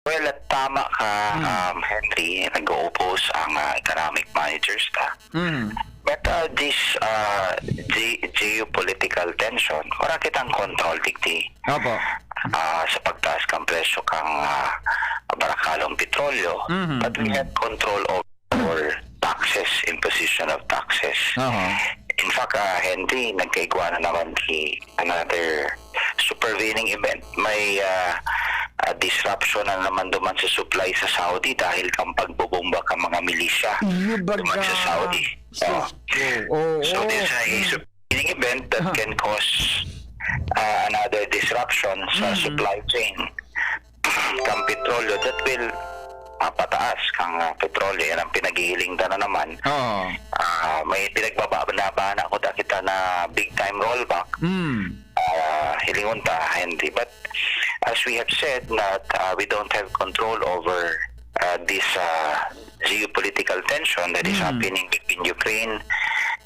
Well, at tama ka, Henry, nag-oppose ang economic managers ka. But this geopolitical tension, wala kitang control dikti. Opo. Sa pagtaas kang presyo kang barakalong petrolyo, but we have control over taxes, imposition of taxes. In fact, Henry, nagkaigwa na naman another supervening event. May disruption na naman duman sa supply sa Saudi dahil kang pagbubomba ka mga milisya duman sa Saudi. So this is a supervening event that can cause another disruption sa supply chain kang petrolyo that will pataas kang petrolyo. Yan ang pinagihiling na naman. May pinagbabana ko kita na big-time rollback. Hilingon ta, Henry. But as we have said that we don't have control over this geopolitical tension that is happening between Ukraine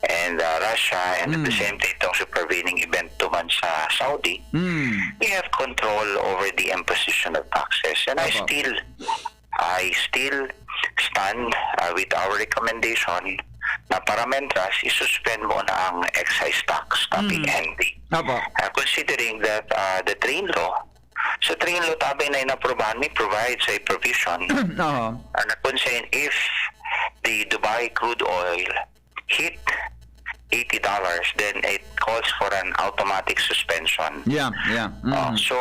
and Russia, and at the same time itong supervening event tuman sa Saudi, we have control over the imposition of taxes. And I still stand with our recommendation na paramentras isuspend mo na ang excise tax topic, Henry. Considering that the train law, sa train law tabi na inaprobahan, may provides a provision na kung saan if the Dubai crude oil hit $80, then it calls for an automatic suspension. So,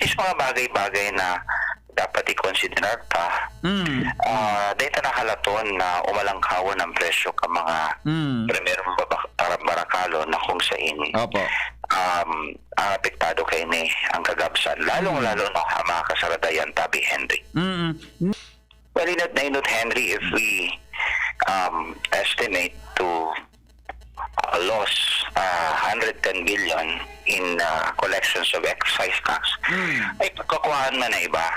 is mga bagay-bagay na dapat i-consider ta. Dito nakalaton na umalangkawan ang presyo ka mga primerong barakalo na kung saan apektado kay ni ang kagabsan. Lalong-lalo na mga kasaradayan tabi, Henry. Well, inat Henry, if we estimate to loss 110 billion in collections of excise tax, ay pagkakuhaan man na iba.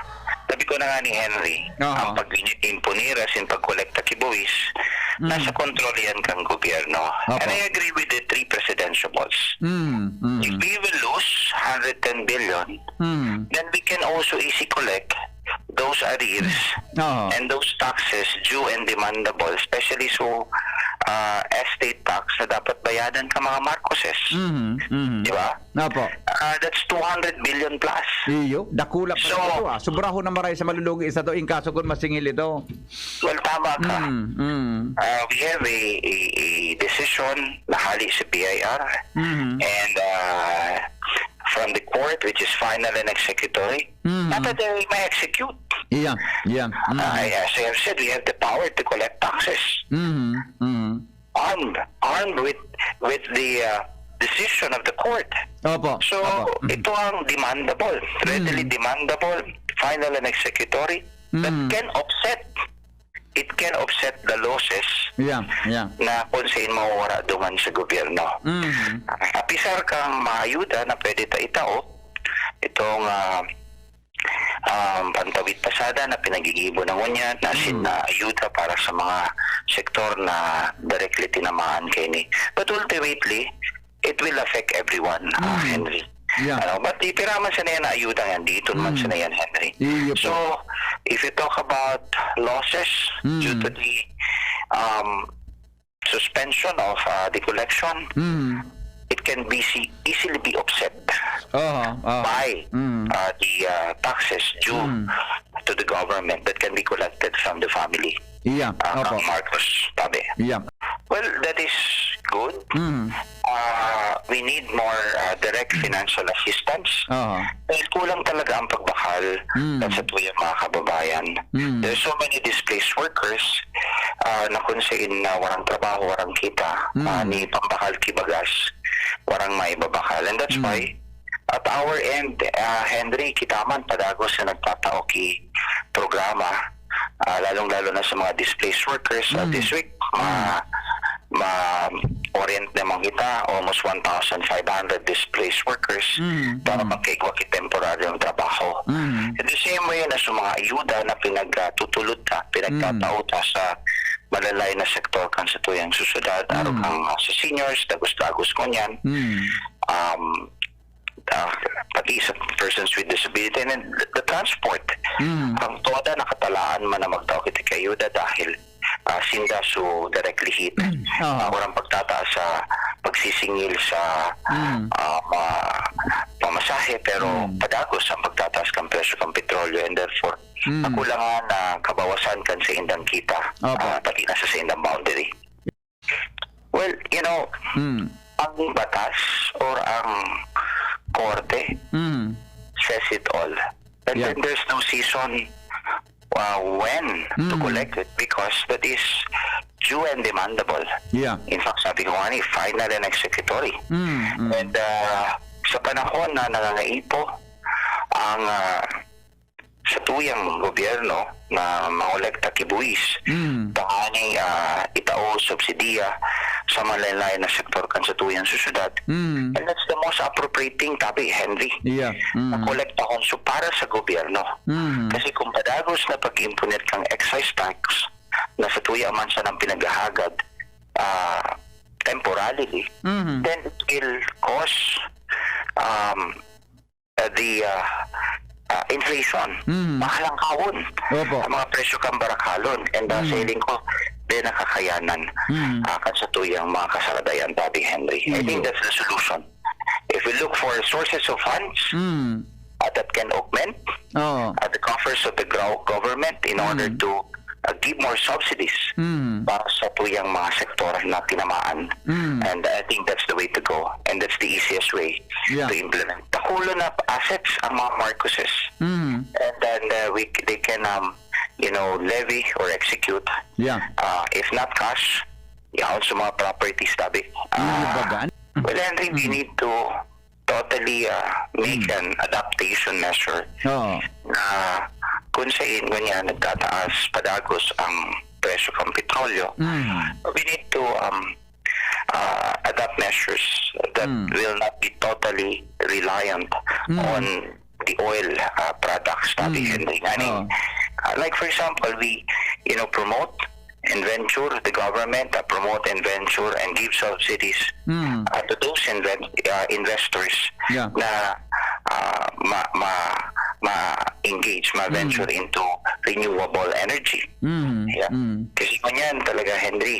Sabi ko na nga ni Henry, ang pag-impunira sin pagkolekta kibuwis, nasa kontrol yan kang gobyerno. And I agree with the three presidentiables. If we will lose 110 billion, then we can also easy collect those arrears and those taxes due and demandable, especially so estate tax na dapat bayadan ka mga Marcoses. Di ba? That's 200 billion plus. Dakulak pa ito. Sobraho na maray sa malulugi isa to. Inkaso kung masingil ito. Well, tama ka. We have a decision na hali sa PIR and from the court, which is final and executory, not that they may execute. As I have said, we have the power to collect taxes. Armed with the decision of the court. So, ito ang demandable, readily demandable, final and executory, that can offset. It can offset the losses na kung saan mawawala duman sa gobyerno. Apisar kang maayuda na pwede itao itong pantawid pasada na pinagigibo ng unya na ayuda para sa mga sektor na directly tinamaan kay ni. But ultimately, it will affect everyone, Henry. But ipiraman sa na yan na ayuda yan, dito naman sa na yan, Henry. So, if you talk about losses due to the suspension of the collection, it can easily be offset by the taxes due to the government that can be collected from the family. Marcos tabi. Well, that is good. We need more direct financial assistance. Dahil kulang talaga ang pagbakal sa tuyang mga kababayan. There's so many displaced workers na kung saan warang trabaho, warang kita, ni pambakal kibagas, warang maibabakal. And that's why at our end, Henry, kitaman padagos sa nagtatao ki programa, lalong-lalo na sa mga displaced workers. This week, ma-orient naman kita almost 1,500 displaced workers para magkikwa ki temporaryong trabaho. In the same way na sa mga ayuda na pinagtutulod ka, pinagtatao ta sa malalay na sektor kan sa tuyang susunod, araw kang sa seniors, dagos-dagos ko niyan, pati case of persons with disability and the transport. Ang toda nakatalaan man na magtao kita kayuda dahil sinda so directly hit. Walang pagtataas sa pagsisingil sa pamasahe pero padagos ang pagtataas kang presyo kang petrolyo and therefore nakulangan na kabawasan kan sa indang kita pati na sa indang boundary. Well, you know, ang batas or ang korte says it all. And then there's no season when to collect it because that is due and demandable. In fact, sabi ko nga final and executory. And sa panahon na nangangaipo ang sa tuyang gobyerno na mangolekta kibuwis tangani itao subsidiya sa malaylay na sektor kan sa tuyang susyudad. And that's the most appropriating tabi, Henry. Nakolekta kon so para sa gobyerno. Kasi kung padagos na pag-impunit kang excise tax na sa tuya man sa nang pinagahagad temporarily, then it will cause the inflation. Mahalang kawon ang mga presyo kang barakalon and sailing ko din nakakayanan kan sa tuyang mga kasaladayan tabi, Henry. I think that's the solution. If we look for sources of funds that can augment the coffers of the government in order to give more subsidies para sa tuyang mga sektor na tinamaan. And I think that's the way to go. And that's the easiest way to implement. Takulo na assets ang mga Marcoses. And then they can levy or execute. If not cash, also mga properties tabi. Well, Henry, we need to totally make an adaptation measure na kung saan ganyan nagtataas padagos ang presyo ng petrolyo, we need to adapt measures that will not be totally reliant on the oil products tabi, Henry. Like for example, we promote and venture, the government promote and venture and give subsidies to those investors na ma-engage, ma-venture into renewable energy. Kasi kanyan talaga, Henry,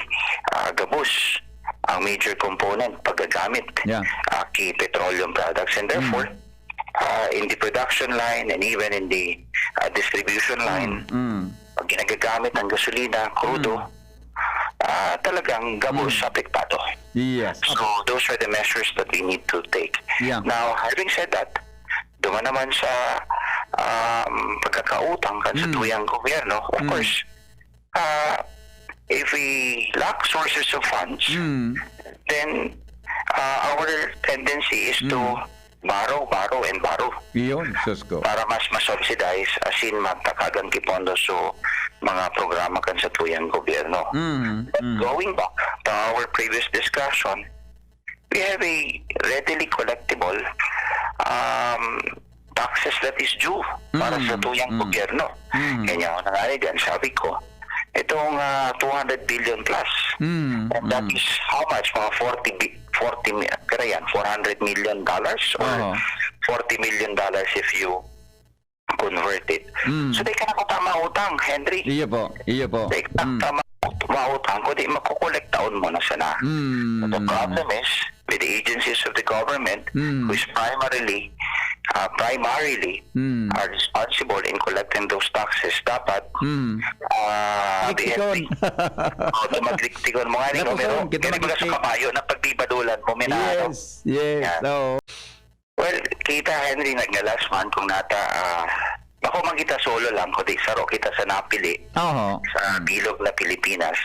gabos ang major component paggagamit kay petroleum products and therefore in the production line and even in the distribution line pag ginagagamit ng gasolina, crudo, talagang gabos apektado. So those are the measures that we need to take. Now, having said that, duman naman sa pagkakautang kan sa tuyang gobyerno, of course, if we lack sources of funds, then our tendency is to borrow and borrow. Para mas ma-subsidize asin magtakagan kipondo so mga programa kan sa tuyang gobyerno. Going back to our previous discussion, we have a readily collectible taxes that is due para sa tuyang gobyerno. Kanya ako nangaligan, sabi ko, itong 200 billion plus. And that is how much? Mga 400 million dollars or $40 million if you convert it. So they ka na tama utang, Henry. Iya po. They tama utang ko, di makukolekt taon mo na sana. The problem is, with the agencies of the government, which primarily are responsible in collecting those taxes, dapat magliktikon mo nga rin meron sa kabayo na pagbibadulan mo minano. Well, kita, Henry, nagnalas man kung nata ako man kita solo lang kundi saro kita sa napili sa bilog na Pilipinas.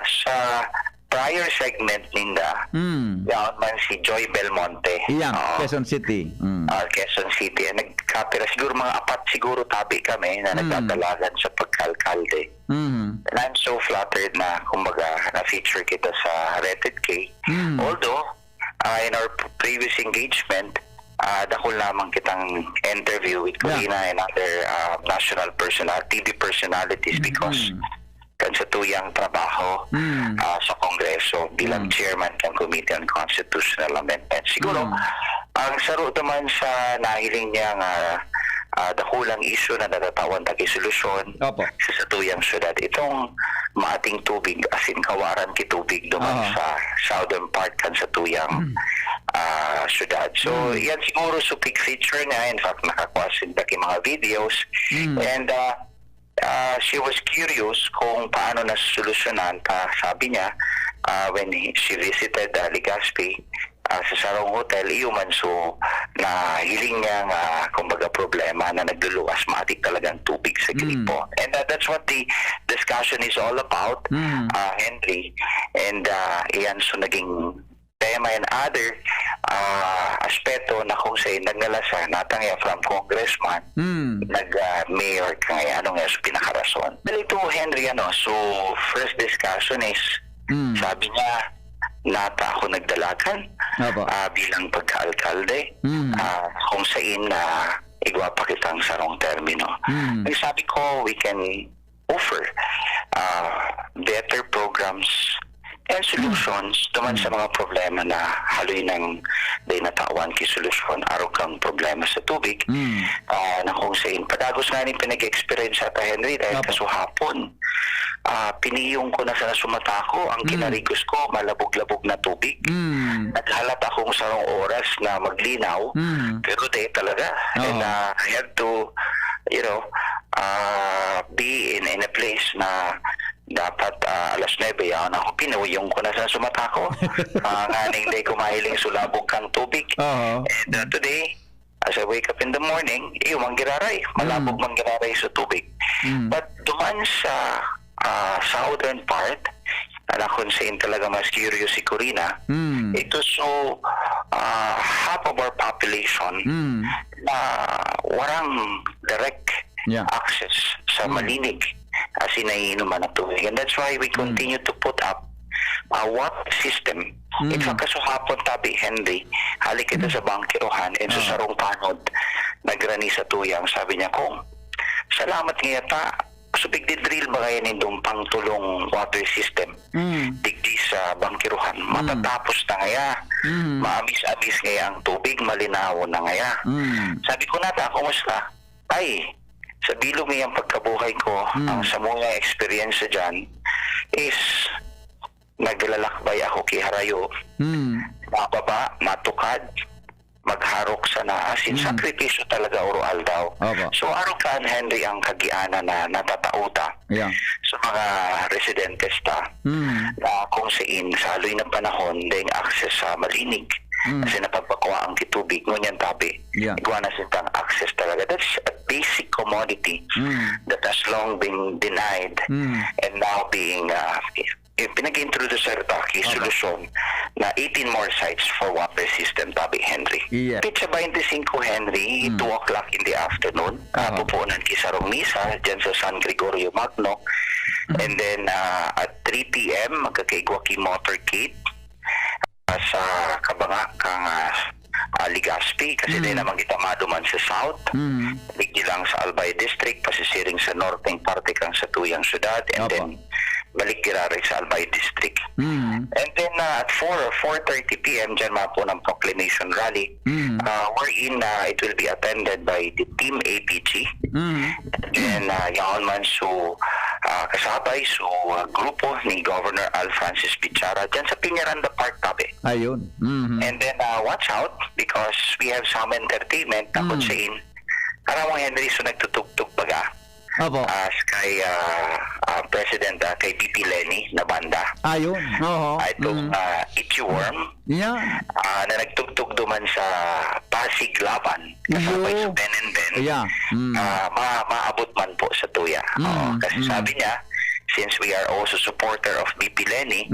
Sa prior segment ninda, yaon man si Joy Belmonte. Quezon City. Quezon City. Nagkapira siguro mga apat siguro tabi kami na nagdadalagan sa pagkalkalde. And I'm so flattered na kumbaga na-feature kita sa Rated K. Although, in our previous engagement, dahil lamang kitang interview with Corina and other national TV personalities because kan sa tuyang trabaho sa Kongreso bilang chairman ng Committee on Constitutional Amendments. Siguro, ang saro naman sa nahiling niya dakulang issue na natatawan na solusyon sa tuyang syudad. Itong maating tubig, asin kawaran kitubig duman sa southern part kan sa tuyang syudad. So, yan siguro so big feature niya. In fact, nakakuha na mga videos. And she was curious kung paano nasusolusyonan. Sabi niya, when she visited Legazpi, sa Sarong Hotel, iuman so na hiling niya kumbaga problema na nagluluwas matik talagang tubig sa gripo. And that's what the discussion is all about, Henry. And iyan so naging tema and other aspeto na kung sa'yo naglalasa natangya from congressman nag-mayor kaya ano nga so pinakarason. Ito Henry, so first discussion is sabi niya nata ako nagdalagan bilang pagka-alkalde kung saan igwapa kitang sarong termino. Sabi ko we can offer better programs and solutions naman sa mga problema na haloy ng natawan ki solusyon araw kang problema sa tubig na kung saan padagos nga ni pinag-experience sa Henry dahil kasuhapon piniyong ko na sa sumatako ang kinarigos ko malabog-labog na tubig naghalat akong sarong oras na maglinaw pero talaga and I had to be in a place na dapat alas 9 yan ako pinuyong ko na sa sumatako nganing day ko mahiling sulabog kang tubig and today as I wake up in the morning manggiraray malabog manggiraray sa tubig but duman sa southern part na kung saan talaga mas curious si Corina ito so half of our population na warang direct access sa malinig as inainuman na tubig. And that's why we continue to put up a water system. In fact, kasuhapon tabi, Henry, halik kita sa bangkirohan and sa sarong panod, nagrani sa tuyang. Sabi niya, kung salamat nga ta, subig di drill ba kayo nindong pangtulong water system digdi sa bangkirohan. Matatapos na ngaya. Maamis-amis ngaya ang tubig, malinaw na ngaya. Sabi ko nata, kumusta? Ay, sa bilog ngayang pagkabuhay ko, ang sa mga experience dyan is naglalakbay ako kiharayo, mababa, matukad, magharok sa naasin, sakripisyo talaga oral daw. So araw kaan Henry ang kagiana na natatauta sa mga residentes na kung saan sa haloy na panahon dahil access sa malinig. Kasi napagpakwa ang kitubig ngunyan tabi igwa na sitang access talaga. That's a basic commodity that has long been denied and now being pinag-introduce sa Ritaki solusyon na 18 more sites for water system tabi Henry. Pitsa 25 Henry 2 o'clock in the afternoon pupunan kisarong misa dyan sa San Gregorio Magno and then at 3 p.m. magkakaigwa ki motorcade sa kabanga kang Legazpi kasi din naman kita maduman sa south bigdi lang sa Albay District pasisiring sa northeng parte kang sa tuyang syudad and then balik kiraray sa Albay District and then at 4 or 4:30 p.m. dyan po ng proclamation rally wherein it will be attended by the team APG and yaon man so kasabay so grupo ni Governor Francis Bichara dyan sa Piñaranda Park tabi. Ayun. And then watch out because we have some entertainment na kung saan karawang Henry so nagtutugtog baga kay President kay PP Lenny na banda. Ayun. Itong Itchyworms na nagtugtog duman sa Pasig Laban kasabay sa Ben and Ben maabot man po sa tuya kasi sabi niya since we are also supporter of BP Lenny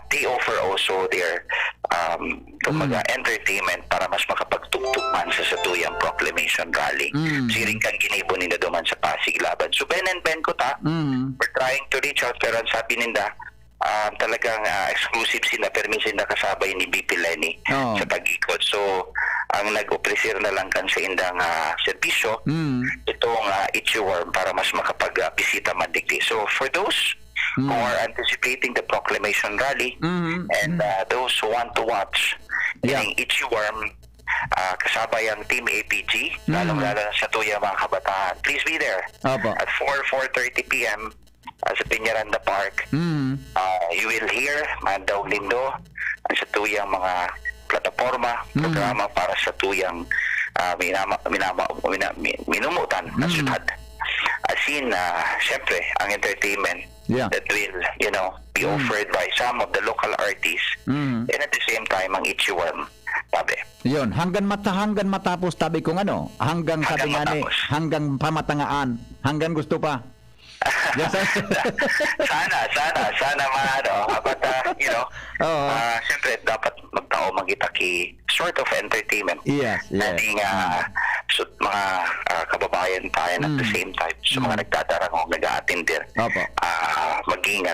they offer also their entertainment para mas makapagtugtog man sa satuyang proclamation rally. Siring kang ginibo nila duman sa Pasig Laban. So Ben and Ben ko we're trying to reach out pero sabi ninda talagang exclusive sila permission na kasabay ni BP Lenny sa Tagikod. So ang nag-opresir na lang kan sa indang serbisyo itong Itchyworms para mas makapag-bisita man digdi. So for those who are anticipating the proclamation rally and those who want to watch yung Itchyworm kasabay ang Team APG, lalong-lalo na sa tuyang mga kabataan. Please be there at 4:30 p.m. Sa Piñaranda Park. You will hear Mandaw Lindo ang sa tuyang mga plataforma, programa para sa tuyang minumutan na syudad. As in, syempre, ang entertainment that will, be offered by some of the local artists and at the same time, ang Itchyworm. Tabi. Yun, hanggang matapos tabi kung hanggang sabi nga hanggang pamatangaan, hanggang gusto pa. Yes, sana but siyempre dapat magtao magitaki sort of entertainment. Yes. Mga kababayan tayo at the same time so mga nagtatarang nag-a-attend din. Maging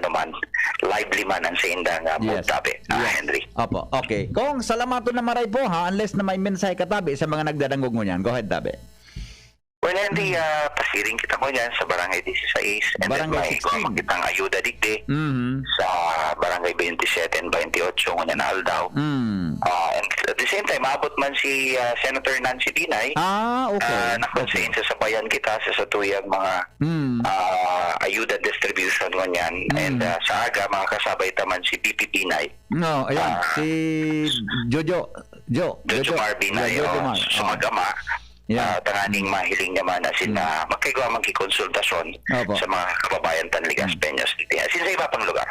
lively man ang sa indang mood tabi, Henry. Opo, okay. Kung salamato na maray po unless na may mensahe ka tabi sa mga nagdadangog mo niyan. Go ahead tabi. Well, hindi, pasiring kita ko dyan sa Barangay 16 and Barangay then may kitang ayuda dikti sa Barangay 27 and 28 ngunyan na Aldaw. And at the same time, maabot man si Senator Nancy Binay nakonsain sa bayan kita sa tuyang mga ayuda distribution ngunyan and sa aga mga kasabay taman si BP Binay. No, ayan, si Jojo Mar Binay sumagama. Tanganing mahiling naman asin na magkagawa magkikonsultasyon sa mga kababayan tan Legazpi. Asin sa iba pang lugar.